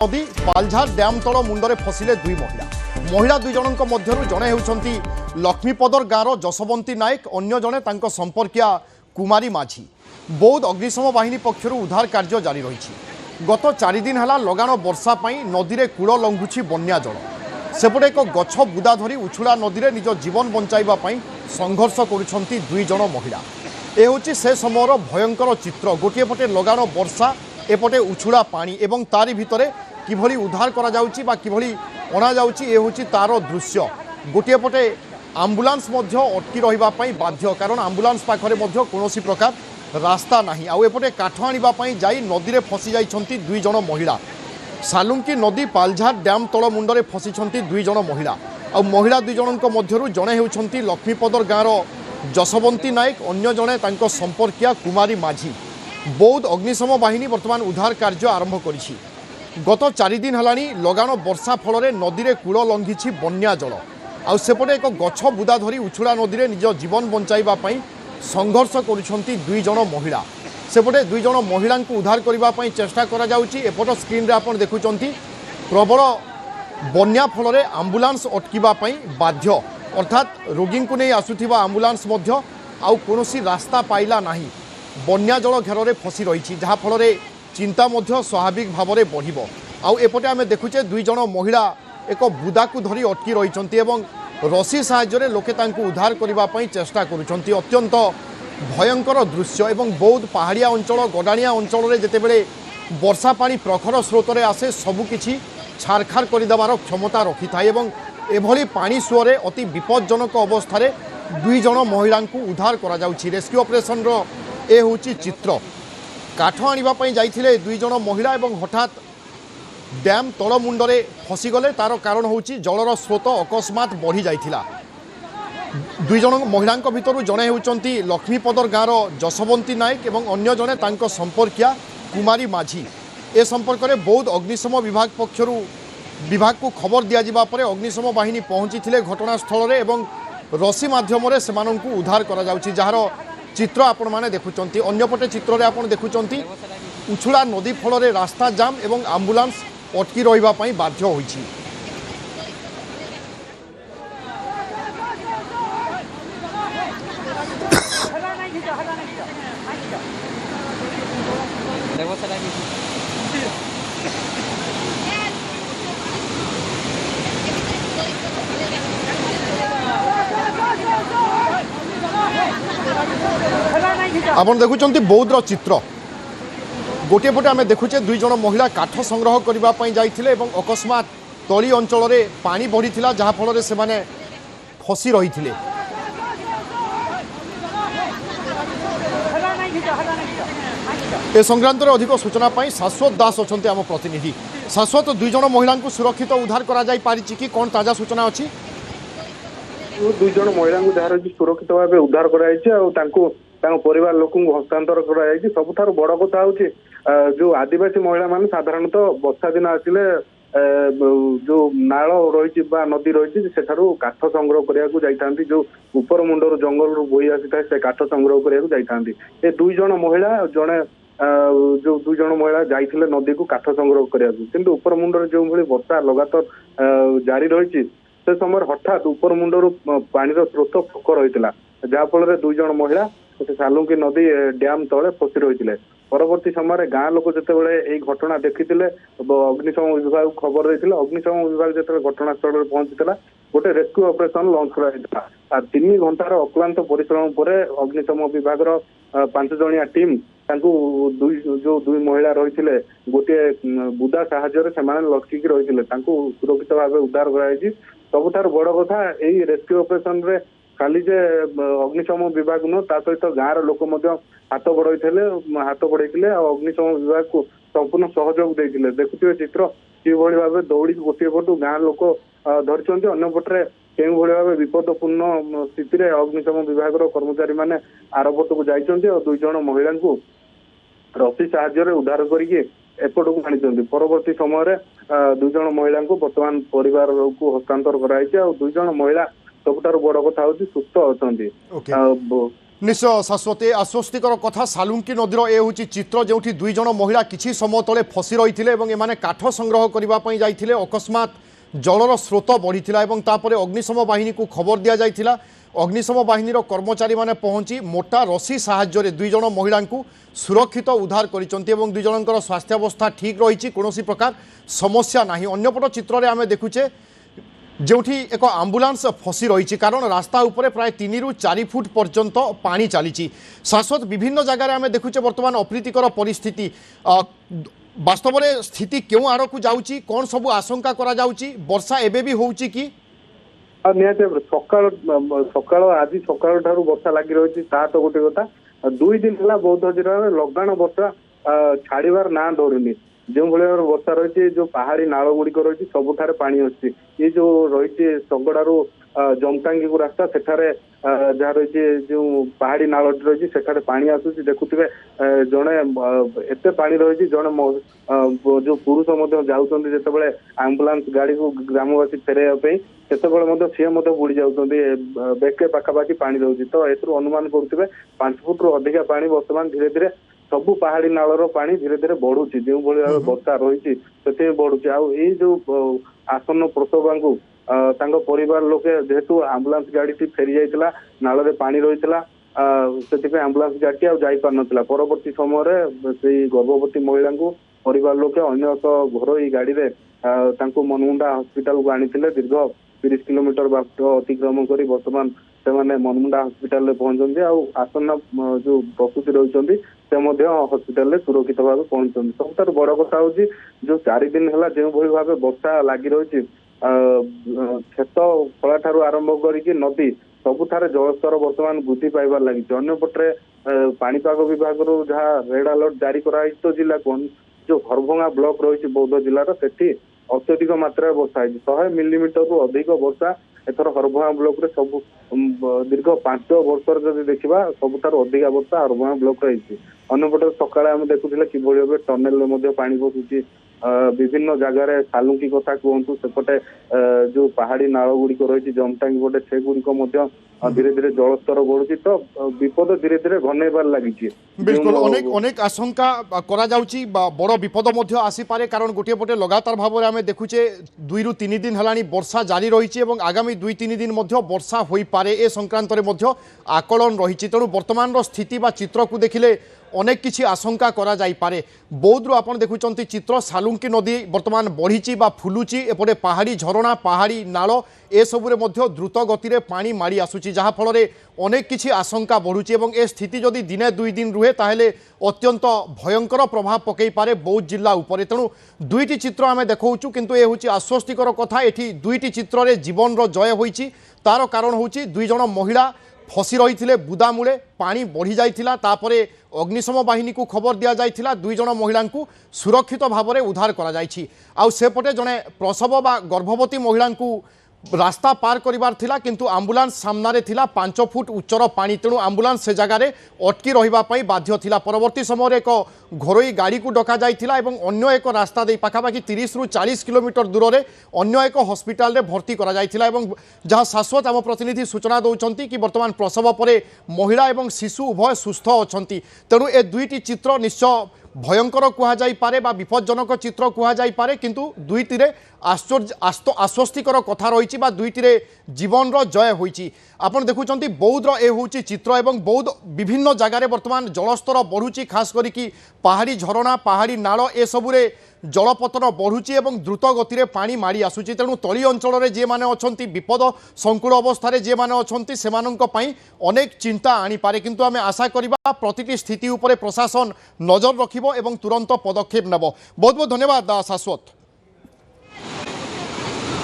नदी पालझार डैम तल मुंडरे फसिले दुई महिला दुई जनक मध्यरु जणे हेउछंती लक्ष्मीपदर गाँवर जसवंती नायक अन्य जणे तांको संपर्किया कुमारी माझी। बौद्ध अग्निशम बाहिनी पक्षरु उद्धार कार्य जारी रही। गत 4 दिन है लगाण वर्षा पाई नदी में कूल लंघुची बन्या जल। सेपटे एक गछ बुदा धरी उछुड़ा नदी में निज जीवन बंचाइबा पाई संघर्ष करुछंती दुई जण महिला। ए होची से समयर भयंकर चित्र। गोटे पटे लगाण वर्षा एपटे उछुड़ा पानी एवं तारी भितरे किभली उद्धार करा जाउची बा किभली अणा जाउची ए होची तार दृश्य। गोटे पटे आम्बुलांस मध्य अटकी रहिबा पाई बाध्य, कारण आम्बुलांस पाखरे मध्य कोनोसी प्रकार रास्ता नाही। आउ एपटे काठ आनिबा पाई जाई नदी रे फसी जाइछंती दुई जण महिला। सालुंकी नदी पालझार डैम तल मुंडरे फसिछंती दुई जण महिला। आउ महिला दुई जनक मध्यरु जणे हेउछंती लक्ष्मीपदर गाँवर जसवंती नायक, अन्य जणे तांको संपर्किया कुमारी माझी। बौद्ध अग्निशम बाहिनी वर्तमान उद्धार कार्य आरंभ करिछि। गत 4 दिन हेलानी लगाण वर्षा फल नदी में कूल लंघिछि बन्या जल। आउ सेपटे एक गछ बुदा धरी उछुड़ा नदी में निज जीवन बंचाइबा पाई संघर्ष करुछंती दुई जण महिला। सेपटे दुई जण महिला उद्धार करबा पाई चेष्टा करा जाउछि। एपट स्क्रीन रे आपण देखुचंती प्रबल बन्या फल आम्बुलांस अटकीबा पाई बाध्य, अर्थात रोगी को नहीं आसुथिबा आम्बुलांस मध्य आउ कोनोसी रास्ता पाइला नाही। बन्या जल घेर में फसी रही, जहाँ फल चिंता मध्य स्वाभाविक भाव में बढ़िबो। आउ एपटे आमे देखुचे दुई जण महिला एक बुदा को धरी अटकी रहिछंती एवं रसी साहाय्य लोके तांको उद्धार करबा पाई चेष्टा करुछंती। अत्यंत भयंकर दृश्य। एवं बौद्ध पहाड़िया अंचल गडाणिया अंचल में जितेबले वर्षा पानी प्रखर स्रोत में आसे सबुकिछि छारखार करदेवार क्षमता रखि थाए एवं एभली पानी सुअरे अति विपज्जनक अवस्था दुई जण महिला उद्धार करा जाउछि। रेस्क्यू ऑपरेशन रो ए होची चित्र। काठ आनिबा पई जाइथिले दुई जण महिला एवं हठात डैम तल मुंडरे फसीगले। तार कारण होची जलर स्रोत अकस्मात बढ़ी जाइथिला। दुई जण महिला भितर जणे हेउचंती लक्ष्मीपदर गाँवर जसवंती नायक एवं अन्य जणे तांको संपर्किया कुमारी माझी। ए संपर्क में बौद्ध अग्निशम विभाग पक्षरु विभाग को खबर दिया जिबा परे अग्निशम बाहिनी पहुंची घटनास्थल में एवं रसी माध्यम से उद्धार करा जाउछि, जार चित्र आपण माने देखुचंती। अन्यपटे चित्र रे आपण देखुचंती उछुड़ा नदी फल रास्ता जाम एवं आम्बुलांस अटकी रहिबा पई बाध्य होइछि। आपण देखुचंती बौद्ध चित्र। गोटे पटे आमे देखुचे दुई जण महिला काठ संग्रह करबा पई जाइथिले एवं अकस्मात तली अंचल रे पानी बढ़ीथिला, जहाँ फल से माने फसी रहिथिले। ए संक्रांत रे अधिक सूचना पाई शाश्वत दास अछंती आम प्रतिनिधि। शाश्वत, दुई जण महिला सुरक्षित उद्धार करा जाई पारिछि कि कोन ताजा सूचना अछि? दुई जण महिला जहाँ सुरक्षित भाव उद्धार कर परिवार लोक हस्तांतर कर। सबुठार बड़ कथा हूँ जो आदिवासी महिला मान साधारणतः वर्षा दिन आसिले जो नाल रही नदी रही सेठारु काठ संग्रह करने जो ऊपर मुंडर जंगल बोही आसी था से काठ संग्रह करने ये दुई जण महिला जड़े जो दुई जण महिला जाइथिले नदी को काठ संग्रह करने किंतु ऊपर मुंडर जो भली वर्षा लगातार जारी रही से समय हठात ऊपर मुंडर पानी स्रोत प्रखर होता जहाँ फल दुई जण महिला सालुंकी नदी डैम तले फसी रही। परवर्ती समय गाँ लोक जितेबाला यही घटना देखी अग्निशम विभाग को खबर देते। अग्निशम विभाग जो घटनास्थल में पहुंची गोटे रेस्क्यू ऑपरेशन लॉन्च कर 3 घंटार अक्लांत परिश्रम पर अग्निशम विभाग 5 जणिया टीम जो दुई महिला रही गोटे बुदा साहाय्य लटकिकी रही सुरक्षित भाव उद्धार कर। सबुठार बड़ कथा यही रेस्क्यू ऑपरेशन रे खाली जे अग्निशम विभाग न ता सहित गाँव लोक हाथ बढ़ाई अग्निशम विभाग को संपूर्ण सहयोग देते। देखुए चित्र कि भाव दौड़ी गोटे पटू गाँ लोक धरती अंपटे कें भाव विपदपूर्ण स्थित अग्निशम विभाग कर्मचारी मैंने आर पट को जाइए और दुई जण महिला रसी साहाय्य उद्धार करके एपट को आनी। परवर्ती समय दुई जण महिला बर्तमान परिवार को हस्तांतर कराई। दुई जण महिला सबुठार बड़ कथा हूँ सुस्थ अच्छा निश्चय शाश्वत आश्वस्तिकर कथा सालुंकी नदीर ए हूँ चित्र जो दुई जन महिला किसी समय तले फसी रही एमाने काठ संग्रह करने जाते अकस्मात जलर स्रोत बढ़ी अग्निशम बाहिनी को खबर दि जाता अग्निशम बाहिनी कर्मचारी माने पहुंची मोटा रसी साहाय्य दुई जन महिला सुरक्षित उद्धार कर दुई जनकर स्वास्थ्यावस्था ठीक रही कौन प्रकार समस्या ना अंपट चित्र में आम देखुचे जोठी एक आंबुलांस फसी रही कारण रास्ता उपरे प्राय 3 ରୁ 4 फुट पर्यंत पानी चली शाश्वत विभिन्न जगह आम देखुचे बर्तमान अप्रीतिकर परिस्थिति वास्तव में स्थिति क्यों आड़ को जाऊँगी कौन सब आशंका करा जाउची वर्षा एबे भी होउची कि निहत सकाल आज सकाल ठारू वर्षा लगी रही तो गोटे कथा 2 दिन है बौद्ध जिले में लगाण वर्षा छाड़बार ना धरुनी जो भाई वर्षा रही जो पहाड़ी नाल गुड़िक रही सबुठारे पानी अच्छी ये जो रही सगड़ू जमटांगी को रास्ता सेठारे जहाँ रही जो पहाड़ी नाल रही सेठारे पानी आसूसी देखुवे जड़े एत पानी रही जड़े जो पुरुष जाऊँच जो आंबुलांस गाड़ी को ग्रामवासी फेरैया से सी बुड़ी जाऊँच बेके पाखापाखि पानी रोचे तो एथुर अनुमान करुवे 5 फुट रु अधिका पानी बर्तमान धीरे धीरे सबू पहाड़ी नालर पानी धीरे धीरे बढ़ुची जो भाई वर्षा रही से बढ़ुची आई जो आसन्न प्रसवा को परिवार लोके जेहेतु आंबुलांस गाड़ी फेरी जाइला नाल पानी रही से आंबुलांस गाड़ी आईपार नाला परवर्ती समय से गर्भवती महिला को परिवार लोके अन्य एक घरोई गाड़ी में मनमुंडा हॉस्पिटल को आनी दीर्घ 30 किलोमीटर बाट अतिक्रम कर बर्तमान से मनमुंडा हॉस्पिटल में पहुंचते आसन्न जो प्रसूति रही हॉस्पिटल सुरक्षित भाव पहुंचते सबुठ बड़ कथा हूँ जो 4 दिन है जो भाव वर्षा लगी रही खेत खला ठारू आरंभ करके नदी सबुठारे जलस्तर बर्तमान वृद्धि पाइबार लगी अन्यपटे पाणीपाग विभाग जहाँ रेड अलर्ट जारी कराई तो जिला को जो हरभंगा ब्लॉक रही बौद्ध जिलार से अत्यधिक मात्रा वर्षा 100 मिलीमीटर रु अधिक वर्षा एथर हरभंगा ब्लॉक रे सब दीर्घ 5 वर्ष जब देखा सबुठार अधिक वर्षा हरभंगा ब्लॉक रही अन्यपटे सकाଳେ आम देखुले कि भाव टनेल में पानी पशुची विभिन्न जगार सालुंकी कथा कहतु सेपटे जो पहाड़ी नाल गुड़िक रही जमटांगी पटे से गुड़िक धीरे धीरे जलस्तर बढ़ुची तो विपद धीरे धीरे घनैबार लगी बिल्कुल अनेक अनेक आशंका करा जाउची बड़ विपद मध्य आसी पारे कारण गोटे पटे लगातार भाव में आम देखुचे 2 ରୁ 3 दिन है वर्षा जारी रही आगामी 2-3 दिन मध्य वर्षा हो पारे ए संक्रांत में आकलन रही तेणु वर्तमान स्थिति बा चित्र को देखिले अनेक किछि आशंका करा जाई पारे बौद्धरू आपन देखुचंती चित्र सालुंकी नदी वर्तमान बढ़ी बा फुलुची एपटे पहाड़ी झरणा पहाड़ी नाल ए सबुरे मध्य द्रुत गति रे पानी माड़ी आसुची जहाँ फल अनेक किछि आशंका बढ़ुची एवं ए स्थिति जदि दिने 2 दिन रुहे ताहेले अत्यंत भयंकर प्रभाव पकई पारे बौद्ध जिला उपरे तेणु 2टी चित्र आमे देखौचु किंतु ए होची आश्वस्तिकर कथा एठी 2टी चित्र रे जीवन रो जय होईची तार कारण होची 2 जण महिला फसी रही बुदामूले पानी बढ़ी जाइथिला तापरे अग्निशम बाहिनी को खबर दि जाइथिला 2 जण महिला को सुरक्षित भाव में उद्धार करा जाइछि आउ सेपटे जड़े प्रसव बा गर्भवती महिला को रास्ता पार करिवार थिला किंतु आंबुलांस सामने थिला 5 फुट उच्चर पानी तेणु आंबुलांस से जगार अटकी रहिबा पई बाध्य थिला परवर्ती समय एक घरोई गाड़ी को डका जाइथिला एवं अन्य एक रास्ता दे पाखापाखि 30 ରୁ 40 किलोमीटर दूर में अन्य एक हॉस्पिटल रे भर्ती करा जाइथिला एवं जहाँ शाश्वत आम प्रतिनिधि सूचना दौरान कि वर्तमान प्रसव पर महिला एवं शिशु उभय सुस्थ अच्छा तेणु ए 2टी चित्र निश्चय भयंकर कहुपर विपज्जनक चित्र कहुपर किंतु 2टी आश्वस्तिकर कथा रही 2टी जीवन रो जय होईची आपण देखुचंती बौद्धर ए होची चित्र एवं बौद्ध विभिन्न जगार वर्तमान जलस्तर बढ़ुची खास करिकी पहाड़ी झरणा पहाड़ी नाल ए सबुरे जलपतन बढ़ुची एवं द्रुत गति में पानी माड़ी आसुची तेणु तली अंचल जे माने अछंती विपद संकुल अवस्था जे माने अछंती सेमानंक पई अनेक चिंता आनी पारे किंतु आमे आशा करिबा प्रतिटी स्थिति उपरे प्रशासन नजर रखिबो एवं तुरंत पदक्षेप नेबो बहुत बहुत धन्यवाद शाश्वत।